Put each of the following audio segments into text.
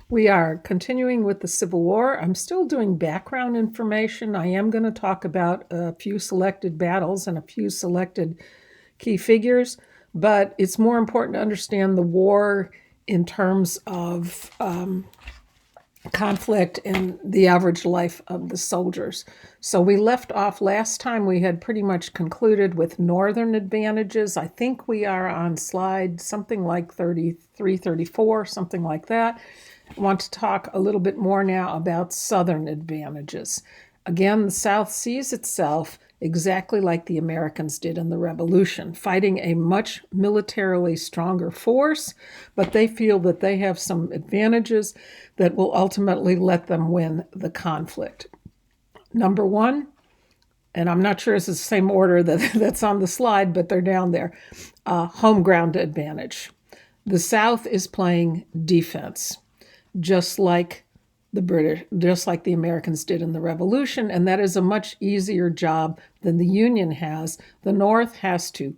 We are continuing with the Civil War. I'm still doing background information. I am going to talk about a few selected battles and a few selected key figures, but it's more important to understand the war in terms of conflict and the average life of the soldiers. So we left off last time, we had pretty much concluded with northern advantages. I think we are on slide something like 33, 34, something like that. I want to talk a little bit more now about southern advantages. Again, the South sees itself exactly like the Americans did in the Revolution, fighting a much militarily stronger force, but they feel that they have some advantages that will ultimately let them win the conflict. Number one, and I'm not sure it's the same order that's on the slide, but they're down there, home ground advantage. The South is playing defense, just like the Americans did in the Revolution, and that is a much easier job than the Union has. The North has to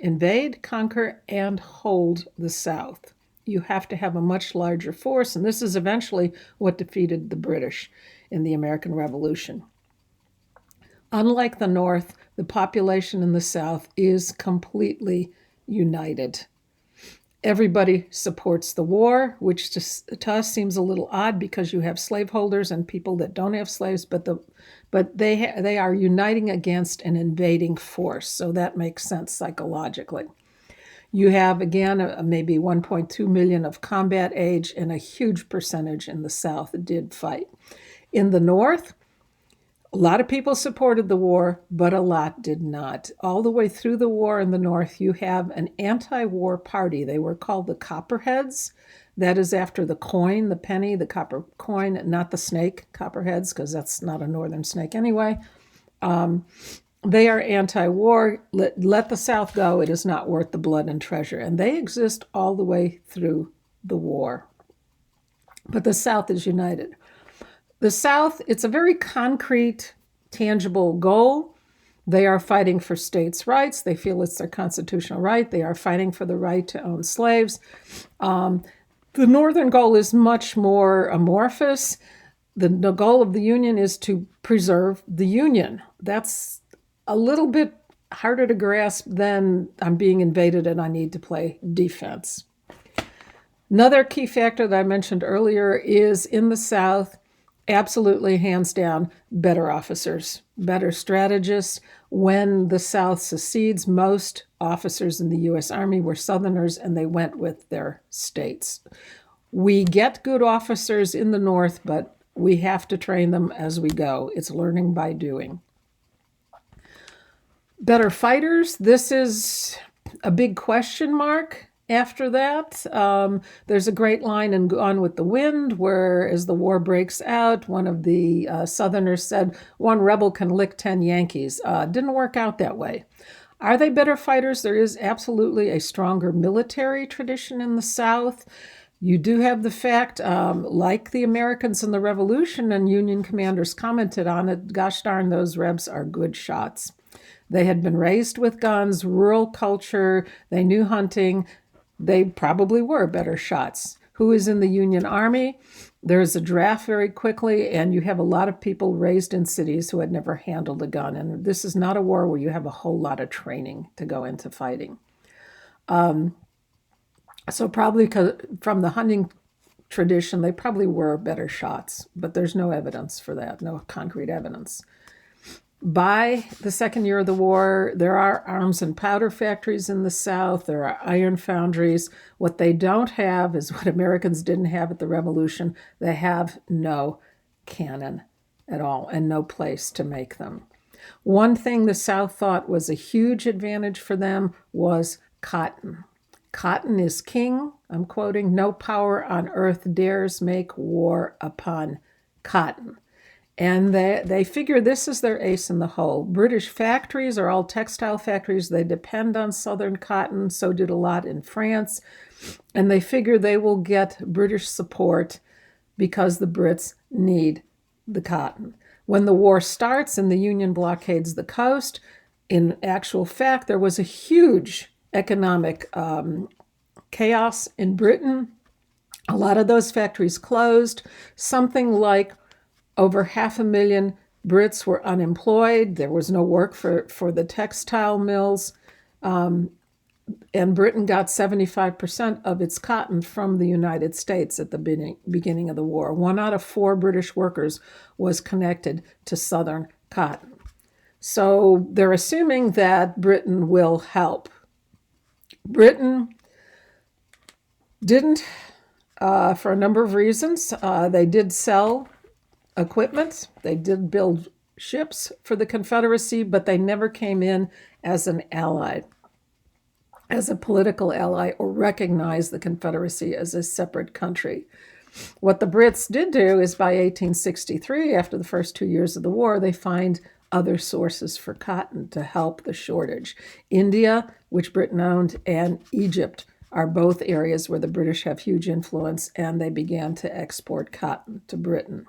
invade, conquer, and hold the South. You have to have a much larger force, and this is eventually what defeated the British in the American Revolution. Unlike the North, the population in the South is completely united. Everybody supports the war, which to us seems a little odd because you have slaveholders and people that don't have slaves, but they are uniting against an invading force, so that makes sense psychologically. You have, again, maybe 1.2 million of combat age, and a huge percentage in the South did fight. In the North, a lot of people supported the war, but a lot did not. All the way through the war in the North, you have an anti-war party. They were called the Copperheads. That is after the coin, the penny, the copper coin, not the snake, Copperheads, because that's not a northern snake anyway. They are anti-war. Let the South go. It is not worth the blood and treasure. And they exist all the way through the war. But the South is united. The South, it's a very concrete, tangible goal. They are fighting for states' rights. They feel it's their constitutional right. They are fighting for the right to own slaves. The Northern goal is much more amorphous. The goal of the Union is to preserve the Union. That's a little bit harder to grasp than I'm being invaded and I need to play defense. Another key factor that I mentioned earlier is in the South, absolutely, hands down, better officers, better strategists. When the South secedes, most officers in the U.S. Army were Southerners, and they went with their states. We get good officers in the North, but we have to train them as we go. It's learning by doing. Better fighters, this is a big question mark. After that, there's a great line in Gone with the Wind where, as the war breaks out, one of the Southerners said, "One rebel can lick 10 Yankees." Didn't work out that way. Are they better fighters? There is absolutely a stronger military tradition in the South. You do have the fact, like the Americans in the Revolution, and Union commanders commented on it, gosh darn, those Rebs are good shots. They had been raised with guns, rural culture, they knew hunting. They probably were better shots. Who is in the Union Army? There's a draft very quickly, and you have a lot of people raised in cities who had never handled a gun. And this is not a war where you have a whole lot of training to go into fighting. So probably from the hunting tradition, they probably were better shots, but there's no evidence for that, no concrete evidence. By the second year of the war, there are arms and powder factories in the South. There are iron foundries. What they don't have is what Americans didn't have at the Revolution. They have no cannon at all and no place to make them. One thing the South thought was a huge advantage for them was cotton. Cotton is king, I'm quoting, "No power on earth dares make war upon cotton." And they figure this is their ace in the hole. British factories are all textile factories. They depend on Southern cotton. So did a lot in France. And they figure they will get British support because the Brits need the cotton. When the war starts and the Union blockades the coast, in actual fact, there was a huge economic chaos in Britain. A lot of those factories closed. Something like over 500,000 Brits were unemployed. There was no work for the textile mills. And Britain got 75% of its cotton from the United States at the beginning of the war. 1 out of 4 British workers was connected to Southern cotton. So they're assuming that Britain will help. Britain didn't, for a number of reasons. They did sell equipment. They did build ships for the Confederacy, but they never came in as an ally, as a political ally, or recognized the Confederacy as a separate country. What the Brits did do is by 1863, after the first 2 years of the war, they find other sources for cotton to help the shortage. India, which Britain owned, and Egypt are both areas where the British have huge influence, and they began to export cotton to Britain.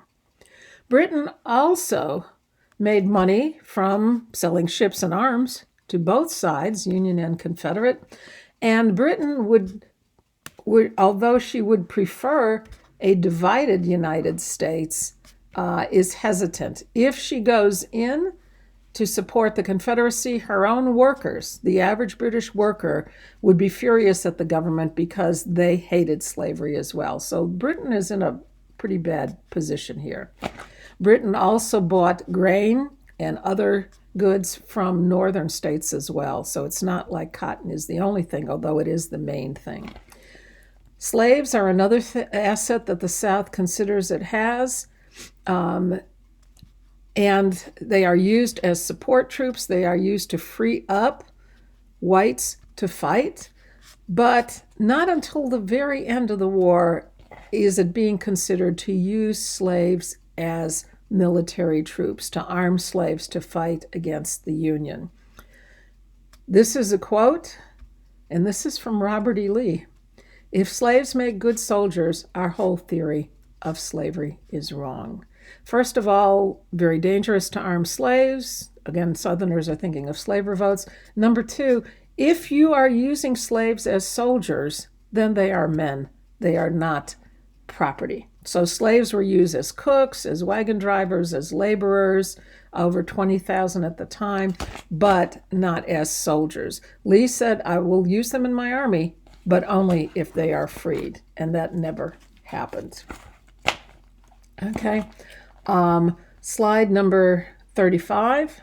Britain also made money from selling ships and arms to both sides, Union and Confederate, and Britain would although she would prefer a divided United States, is hesitant. If she goes in to support the Confederacy, her own workers, the average British worker, would be furious at the government because they hated slavery as well. So Britain is in a pretty bad position here. Britain also bought grain and other goods from northern states as well. So it's not like cotton is the only thing, although it is the main thing. Slaves are another asset that the South considers it has. And they are used as support troops. They are used to free up whites to fight. But not until the very end of the war is it being considered to use slaves as military troops, to arm slaves to fight against the Union. This is a quote, and this is from Robert E. Lee. "If slaves make good soldiers, our whole theory of slavery is wrong." First of all, very dangerous to arm slaves. Again, Southerners are thinking of slave revotes. Number 2, if you are using slaves as soldiers, then they are men. They are not property. So slaves were used as cooks, as wagon drivers, as laborers, over 20,000 at the time, but not as soldiers. Lee said, "I will use them in my army, but only if they are freed," and that never happened. Okay, slide number 35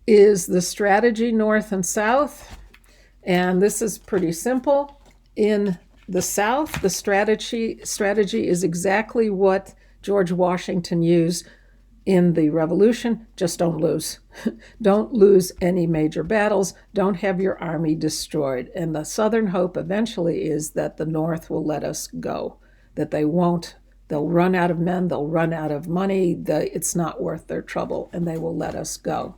is the strategy North and South, and this is pretty simple. In the South, the strategy is exactly what George Washington used in the Revolution. Just don't lose. Don't lose any major battles. Don't have your army destroyed. And the Southern hope eventually is that the North will let us go, that they won't. They'll run out of men. They'll run out of money. It's not worth their trouble, and they will let us go.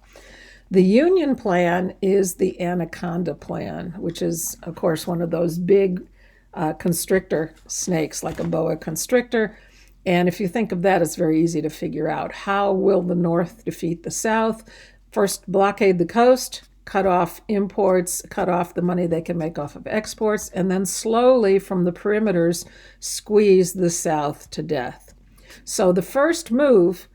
The Union plan is the Anaconda Plan, which is, of course, one of those big constrictor snakes, like a boa constrictor. And if you think of that, it's very easy to figure out. How will the North defeat the South? First, blockade the coast, cut off imports, cut off the money they can make off of exports, and then slowly from the perimeters squeeze the South to death. So the first move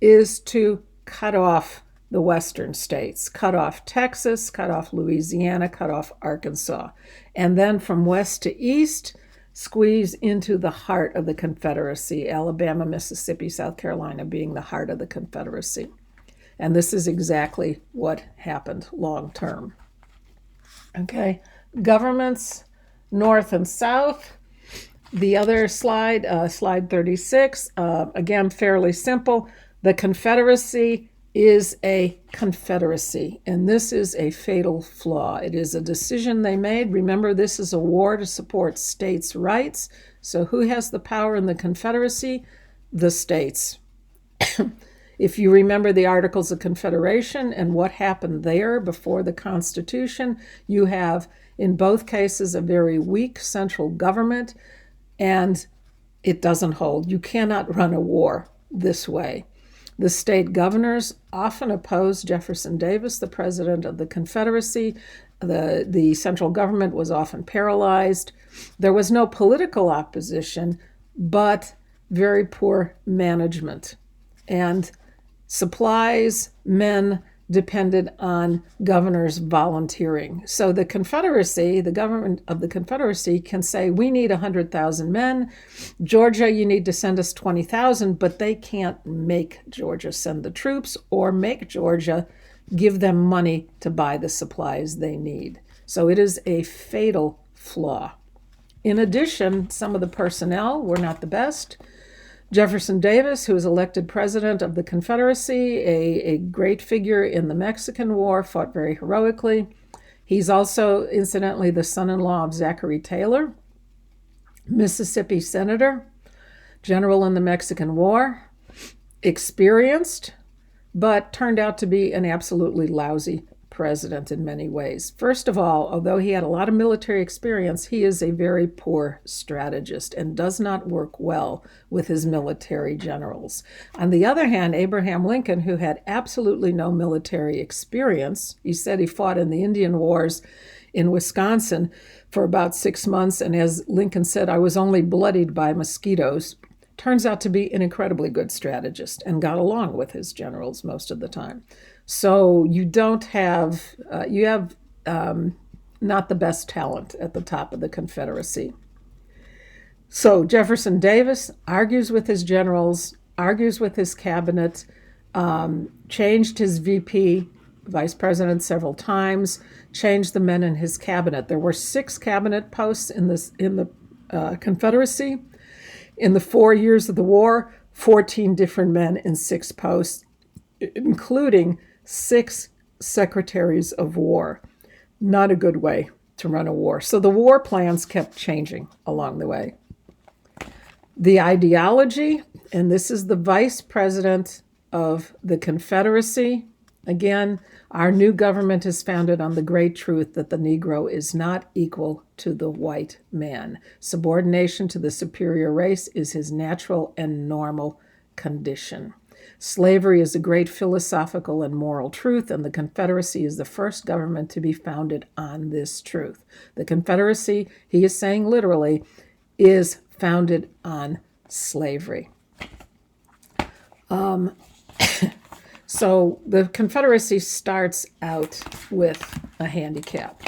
is to cut off the western states, cut off Texas, cut off Louisiana, cut off Arkansas. And then from west to east, squeeze into the heart of the Confederacy, Alabama, Mississippi, South Carolina being the heart of the Confederacy. And this is exactly what happened long term. Okay, governments, North and South. The other slide, slide 36, again, fairly simple. The Confederacy is a confederacy, and this is a fatal flaw. It is a decision they made. Remember, this is a war to support states' rights. So who has the power in the Confederacy? The states. If you remember the Articles of Confederation and what happened there before the Constitution, you have, in both cases, a very weak central government, and it doesn't hold. You cannot run a war this way. The state governors often opposed Jefferson Davis, the president of the Confederacy, The central government was often paralyzed. There was no political opposition, but very poor management. And supplies, men depended on governors volunteering. So the Confederacy, the government of the Confederacy, can say, we need 100,000 men. Georgia, you need to send us 20,000, but they can't make Georgia send the troops or make Georgia give them money to buy the supplies they need. So it is a fatal flaw. In addition, some of the personnel were not the best. Jefferson Davis, who was elected president of the Confederacy, a great figure in the Mexican War, fought very heroically. He's also, incidentally, the son-in-law of Zachary Taylor, Mississippi senator, general in the Mexican War, experienced, but turned out to be an absolutely lousy president in many ways. First of all, although he had a lot of military experience, he is a very poor strategist and does not work well with his military generals. On the other hand, Abraham Lincoln, who had absolutely no military experience, he said he fought in the Indian Wars in Wisconsin for about 6 months, and as Lincoln said, I was only bloodied by mosquitoes, turns out to be an incredibly good strategist and got along with his generals most of the time. So you don't have, not the best talent at the top of the Confederacy. So Jefferson Davis argues with his generals, argues with his cabinet, changed his VP, vice president, several times, changed the men in his cabinet. There were 6 cabinet posts in the Confederacy. In the 4 years of the war, 14 different men in 6 posts, including 6 secretaries of war. Not a good way to run a war. So the war plans kept changing along the way. The ideology, and this is the vice president of the Confederacy. Again, our new government is founded on the great truth that the Negro is not equal to the white man. Subordination to the superior race is his natural and normal condition. Slavery is a great philosophical and moral truth, and the Confederacy is the first government to be founded on this truth. The Confederacy, he is saying literally, is founded on slavery. So the Confederacy starts out with a handicap.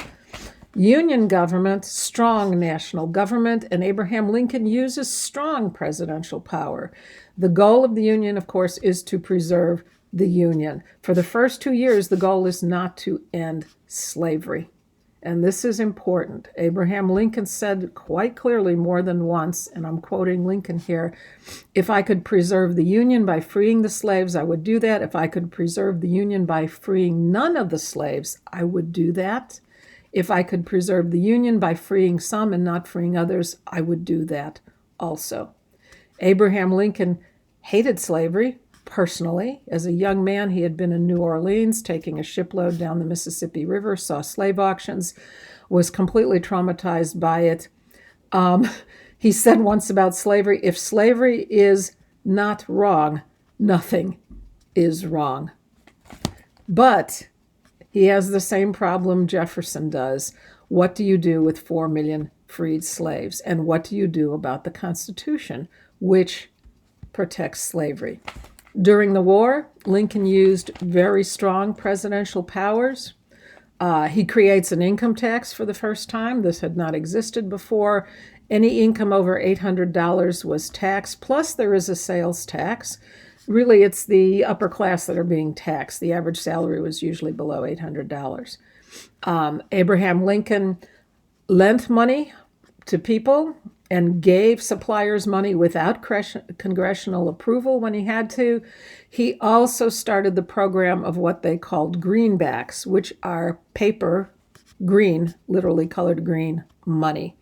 Union government, strong national government, and Abraham Lincoln uses strong presidential power. The goal of the Union, of course, is to preserve the Union. For the first 2 years, the goal is not to end slavery. And this is important. Abraham Lincoln said quite clearly more than once, and I'm quoting Lincoln here, if I could preserve the Union by freeing the slaves, I would do that. If I could preserve the Union by freeing none of the slaves, I would do that. If I could preserve the Union by freeing some and not freeing others, I would do that also. Abraham Lincoln hated slavery personally. As a young man, he had been in New Orleans taking a shipload down the Mississippi River, saw slave auctions, was completely traumatized by it. He said once about slavery, if slavery is not wrong, nothing is wrong. But he has the same problem Jefferson does. What do you do with 4 million freed slaves? And what do you do about the Constitution, which protects slavery? During the war, Lincoln used very strong presidential powers. He creates an income tax for the first time. This had not existed before. Any income over $800 was taxed, plus there is a sales tax. Really, it's the upper class that are being taxed. The average salary was usually below $800. Abraham Lincoln lent money to people and gave suppliers money without congressional approval when he had to. He also started the program of what they called greenbacks, which are paper, green, literally colored green, money.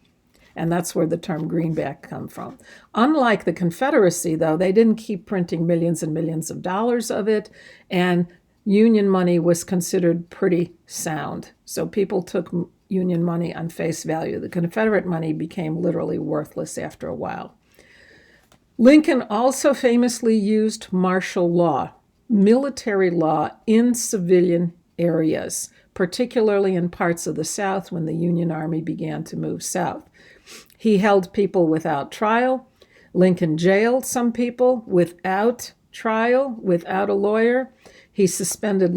And that's where the term greenback comes from. Unlike the Confederacy, though, they didn't keep printing millions and millions of dollars of it, and Union money was considered pretty sound. So people took Union money on face value. The Confederate money became literally worthless after a while. Lincoln also famously used martial law, military law in civilian areas, particularly in parts of the South when the Union Army began to move south. He held people without trial. Lincoln jailed some people without trial, without a lawyer. He suspended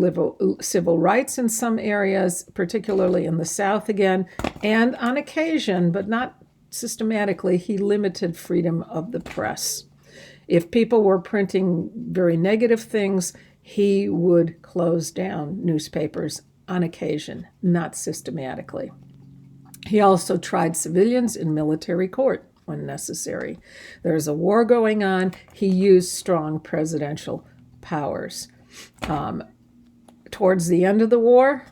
civil rights in some areas, particularly in the South again, and on occasion, but not systematically, he limited freedom of the press. If people were printing very negative things, he would close down newspapers on occasion, not systematically. He also tried civilians in military court when necessary. There's a war going on. He used strong presidential powers. Towards the end of the war,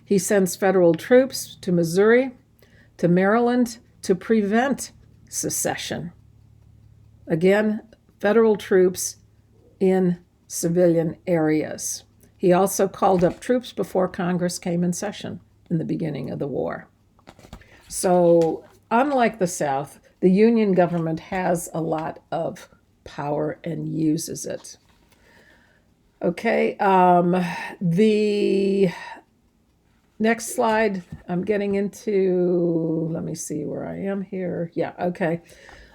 he sends federal troops to Missouri, to Maryland, to prevent secession. Again, federal troops in civilian areas. He also called up troops before Congress came in session in the beginning of the war. So, unlike the South, the Union government has a lot of power and uses it. Okay, the next slide, I'm getting into, let me see where I am here. Yeah, okay.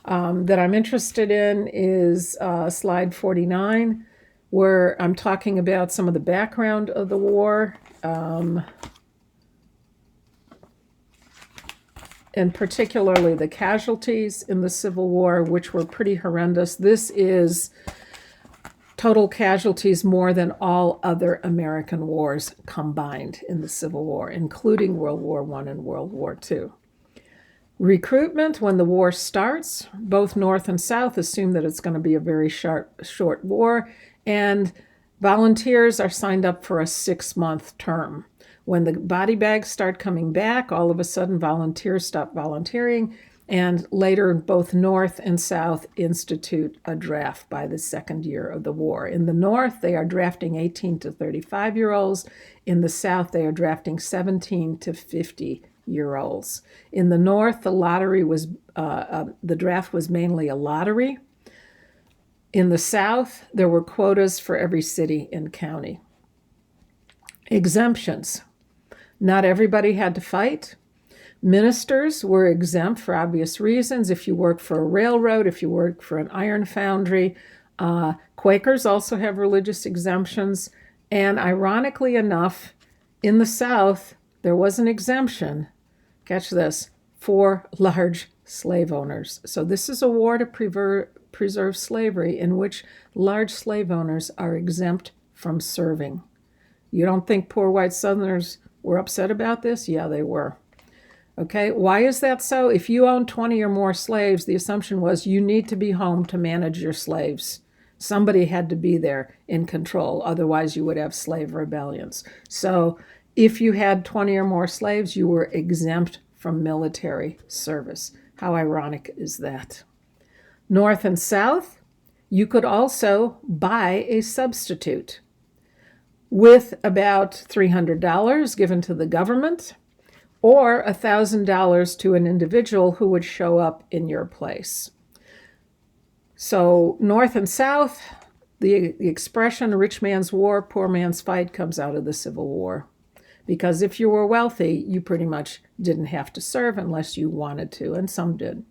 That I'm interested in is slide 49, where I'm talking about some of the background of the war, and particularly the casualties in the Civil War, which were pretty horrendous. This is total casualties more than all other American wars combined in the Civil War, including World War I and World War II. Recruitment, when the war starts, both North and South assume that it's going to be a very short war, and volunteers are signed up for a 6-month term. When the body bags start coming back, all of a sudden volunteers stop volunteering, and later both North and South institute a draft by the second year of the war. In the North, they are drafting 18 to 35-year-olds. In the South, they are drafting 17 to 50-year-olds. In the North, the draft was mainly a lottery. In the South, there were quotas for every city and county. Exemptions. Not everybody had to fight. Ministers were exempt for obvious reasons. If you worked for a railroad, if you worked for an iron foundry, Quakers also have religious exemptions. And ironically enough, in the South, there was an exemption, catch this, for large slave owners. So this is a war to preserve slavery in which large slave owners are exempt from serving. You don't think poor white Southerners were upset about this? Yeah, they were. Okay, why is that so? If you own 20 or more slaves, the assumption was you need to be home to manage your slaves. Somebody had to be there in control, otherwise you would have slave rebellions. So if you had 20 or more slaves, you were exempt from military service. How ironic is that? North and South, you could also buy a substitute with about $300 given to the government, or $1,000 to an individual who would show up in your place. So North and South, the expression rich man's war, poor man's fight comes out of the Civil War. Because if you were wealthy, you pretty much didn't have to serve unless you wanted to, and some did.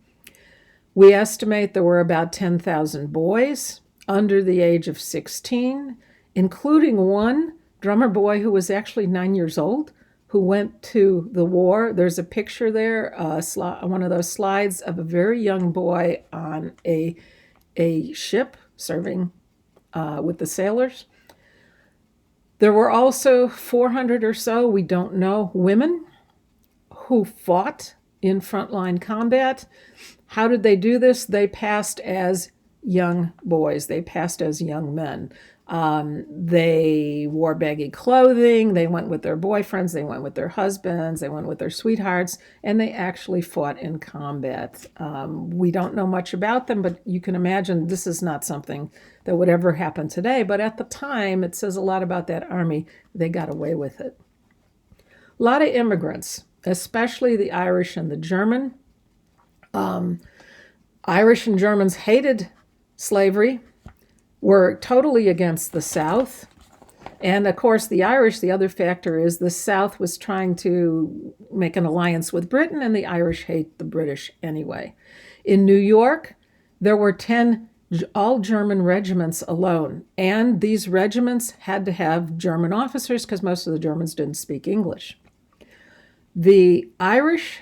We estimate there were about 10,000 boys under the age of 16, including one drummer boy who was actually 9 years old, who went to the war. There's a picture there, one of those slides of a very young boy on a ship serving with the sailors. There were also 400 or so, we don't know, women who fought in frontline combat. How did they do this? They passed as young boys. They passed as young men. They wore baggy clothing, they went with their boyfriends, they went with their husbands, they went with their sweethearts, and they actually fought in combat. We don't know much about them, but you can imagine this is not something that would ever happen today. But at the time, it says a lot about that army. They got away with it. A lot of immigrants, especially the Irish and the German. Irish and Germans hated slavery, were totally against the South, And of course, the Irish, the other factor is the South was trying to make an alliance with Britain, and the Irish hate the British anyway. In New York, there were 10 all German regiments alone, and these regiments had to have German officers because most of the Germans didn't speak English. The Irish,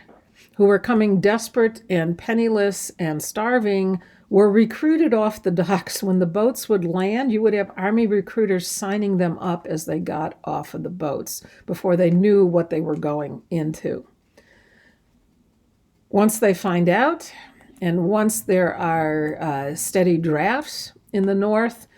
who were coming desperate and penniless and starving, were recruited off the docks. When the boats would land, you would have army recruiters signing them up as they got off of the boats before they knew what they were going into. Once they find out, and once there are steady drafts in the North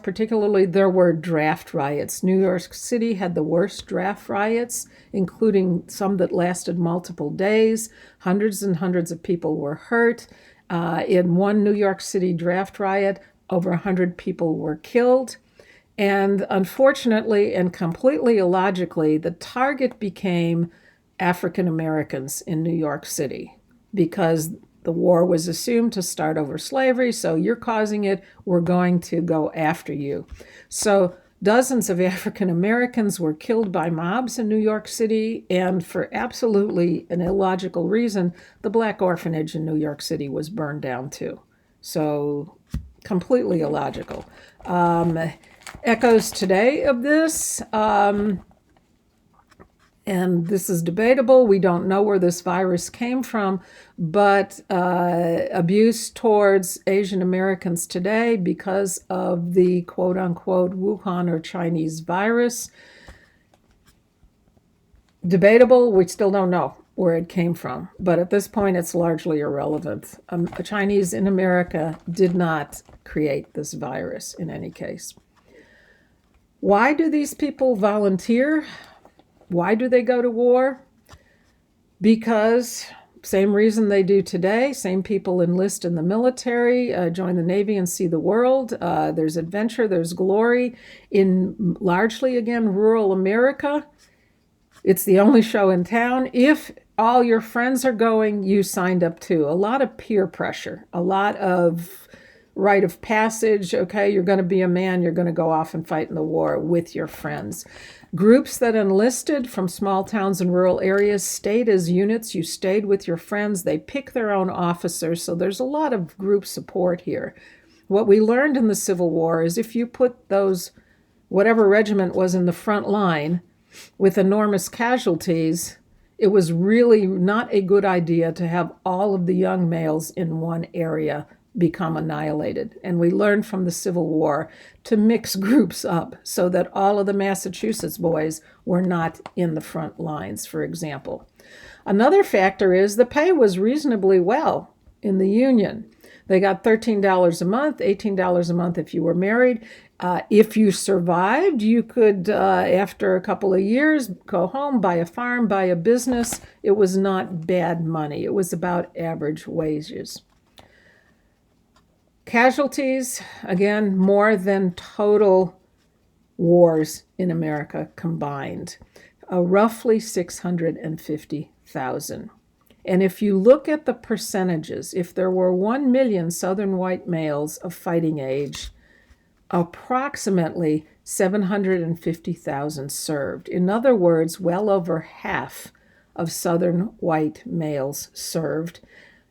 particularly, there were draft riots. New York City had the worst draft riots, including some that lasted multiple days. Hundreds and hundreds of people were hurt. In one New York City draft riot, over 100 people were killed. And unfortunately and completely illogically, the target became African Americans in New York City because the war was assumed to start over slavery, so you're causing it, we're going to go after you. So dozens of African Americans were killed by mobs in New York City, and for absolutely an illogical reason, the Black orphanage in New York City was burned down too. So completely illogical. Echoes today of this, and this is debatable. We don't know where this virus came from, but abuse towards Asian Americans today because of the quote-unquote Wuhan or Chinese virus. Debatable. We still don't know where it came from, but at this point it's largely irrelevant. A Chinese in America did not create this virus in any case. Why do these people volunteer? Why do they go to war? Because same reason they do today. Same people enlist in the military, join the Navy and see the world. There's adventure, there's glory. In largely, again, rural America, it's the only show in town. If all your friends are going, you signed up too. A lot of peer pressure, a lot of rite of passage. Okay, you're going to be a man, you're going to go off and fight in the war with your friends. Groups that enlisted from small towns and rural areas stayed as units. You stayed with your friends. They pick their own officers. So there's a lot of group support here. What we learned in the Civil War is if you put those, whatever regiment was in the front line with enormous casualties, it was really not a good idea to have all of the young males in one area become annihilated. And we learned from the Civil War to mix groups up so that all of the Massachusetts boys were not in the front lines, for example. Another factor is the pay was reasonably well in the Union. They got $13 a month, $18 a month if you were married. If you survived, you could, after a couple of years, go home, buy a farm, buy a business. It was not bad money. It was about average wages. Casualties, again, more than total wars in America combined, roughly 650,000. And if you look at the percentages, if there were 1 million Southern white males of fighting age, approximately 750,000 served. In other words, well over half of Southern white males served.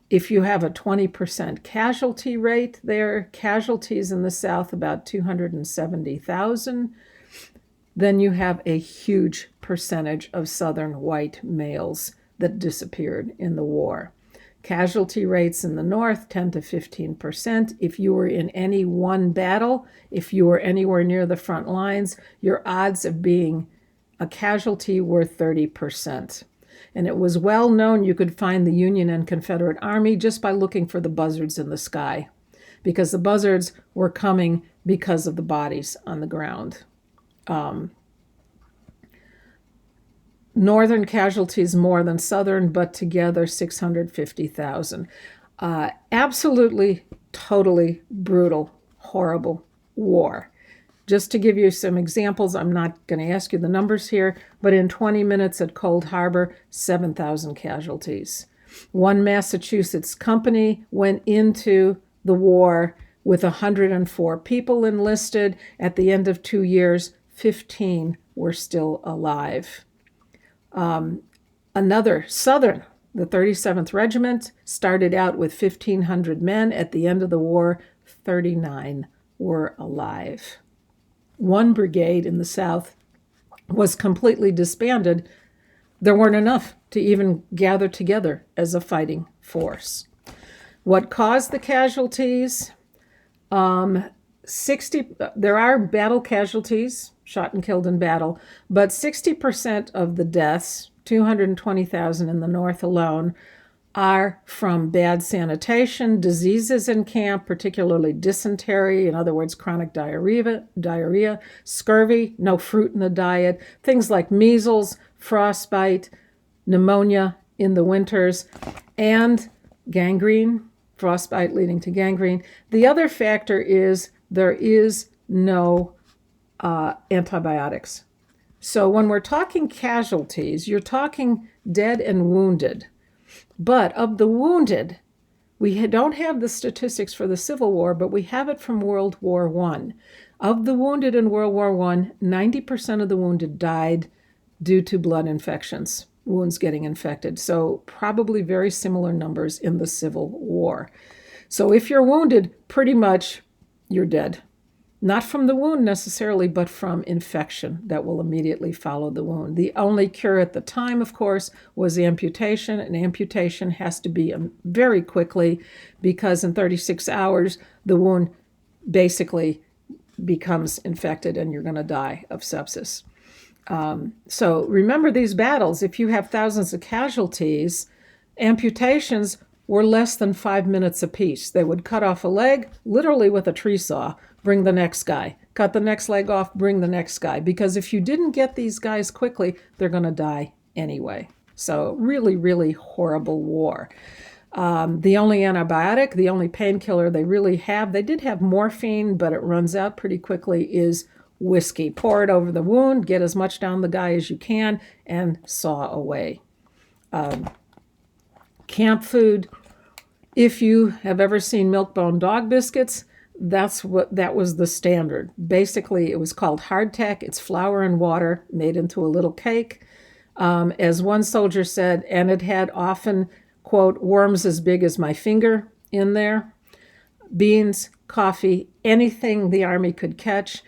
If you have a 20% casualty rate there, casualties in the South about 270,000, then you have a huge percentage of Southern white males that disappeared in the war. Casualty rates in the North, 10 to 15%. If you were in any one battle, if you were anywhere near the front lines, your odds of being a casualty were 30%. And it was well known you could find the Union and Confederate Army just by looking for the buzzards in the sky, because the buzzards were coming because of the bodies on the ground. Northern casualties more than Southern, but together 650,000. Absolutely, totally brutal, horrible war. Just to give you some examples, I'm not going to ask you the numbers here, but in 20 minutes at Cold Harbor, 7,000 casualties. One Massachusetts company went into the war with 104 people enlisted. At the end of 2 years, 15 were still alive. Another Southern, the 37th Regiment, started out with 1,500 men. At the end of the war, 39 were alive. One brigade in the South was completely disbanded. There weren't enough to even gather together as a fighting force. What caused the casualties? 60. There are battle casualties, shot and killed in battle, but 60% of the deaths, 220,000 in the North alone, are from bad sanitation, diseases in camp, particularly dysentery, in other words, chronic diarrhea, scurvy, no fruit in the diet, things like measles, frostbite, pneumonia in the winters, and gangrene, frostbite leading to gangrene. The other factor is there is no antibiotics. So when we're talking casualties, you're talking dead and wounded. But of the wounded, we don't have the statistics for the Civil War, but we have it from World War I. Of the wounded in World War I, 90% of the wounded died due to blood infections, wounds getting infected. So probably very similar numbers in the Civil War. So if you're wounded, pretty much you're dead. Not from the wound necessarily, but from infection that will immediately follow the wound. The only cure at the time, of course, was amputation. And amputation has to be very quickly because in 36 hours, the wound basically becomes infected and you're going to die of sepsis. So remember these battles. If you have thousands of casualties, amputations were less than 5 minutes apiece. They would cut off a leg, literally with a tree saw, bring the next guy. Cut the next leg off, bring the next guy. Because if you didn't get these guys quickly, they're going to die anyway. So really, really horrible war. The only antibiotic, the only painkiller they really have, they did have morphine, but it runs out pretty quickly, is whiskey. Pour it over the wound, get as much down the guy as you can, and saw away. Camp food, if you have ever seen Milk-Bone dog biscuits, that was the standard. Basically, it was called hardtack. It's flour and water made into a little cake. As one soldier said, and it had often, quote, worms as big as my finger in there. Beans, coffee, anything the Army could catch,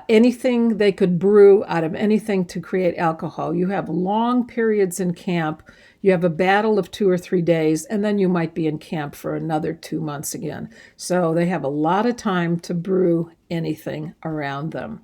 anything they could brew out of anything to create alcohol. You have long periods in camp. You have a battle of 2 or 3 days, and then you might be in camp for another 2 months again. So they have a lot of time to brew anything around them.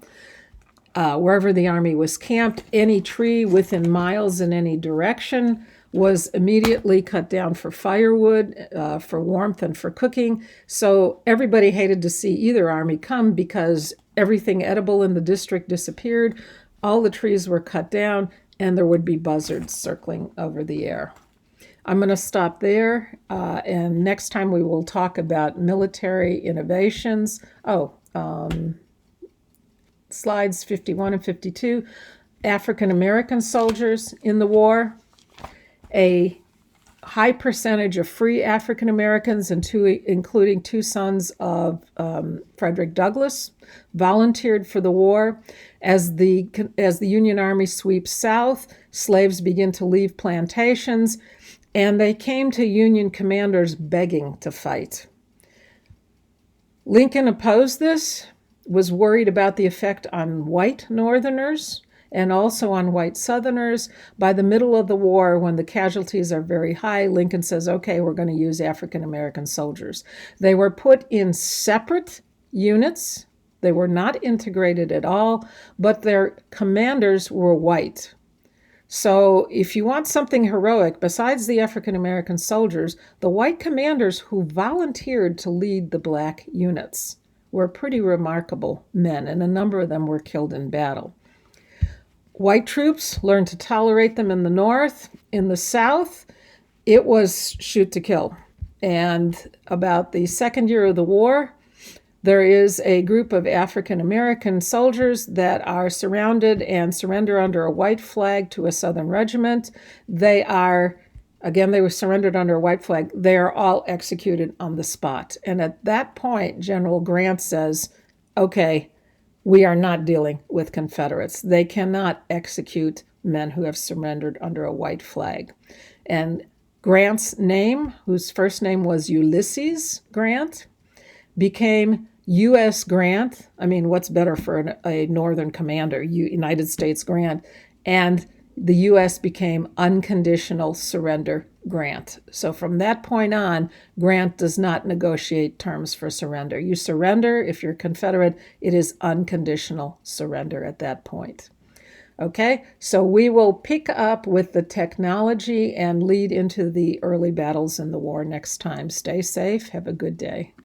Wherever the Army was camped, any tree within miles in any direction was immediately cut down for firewood, for warmth, and for cooking. So everybody hated to see either army come because everything edible in the district disappeared. All the trees were cut down, and there would be buzzards circling over the air. I'm going to stop there, and next time we will talk about military innovations. Slides 51 and 52. African American soldiers in the war. A high percentage of free African Americans, including 2 sons of Frederick Douglass, volunteered for the war. As the Union Army sweeps south, slaves begin to leave plantations, and they came to Union commanders begging to fight. Lincoln opposed this, was worried about the effect on white Northerners and also on white Southerners. By the middle of the war, when the casualties are very high, Lincoln says, okay, we're going to use African American soldiers. They were put in separate units. They were not integrated at all, but their commanders were white. So if you want something heroic, besides the African American soldiers, the white commanders who volunteered to lead the black units were pretty remarkable men, and a number of them were killed in battle. White troops learned to tolerate them in the North. In the South, it was shoot to kill. And about the second year of the war, there is a group of African American soldiers that are surrounded and surrender under a white flag to a Southern regiment. They were surrendered under a white flag. They are all executed on the spot. And at that point, General Grant says, okay, we are not dealing with Confederates. They cannot execute men who have surrendered under a white flag. And Grant's name, whose first name was Ulysses Grant, became U.S. Grant. I mean, what's better for a Northern commander? United States Grant. And the U.S. became Unconditional Surrender Grant. So from that point on, Grant does not negotiate terms for surrender. You surrender. If you're Confederate, it is unconditional surrender at that point. Okay, so we will pick up with the technology and lead into the early battles in the war next time. Stay safe. Have a good day.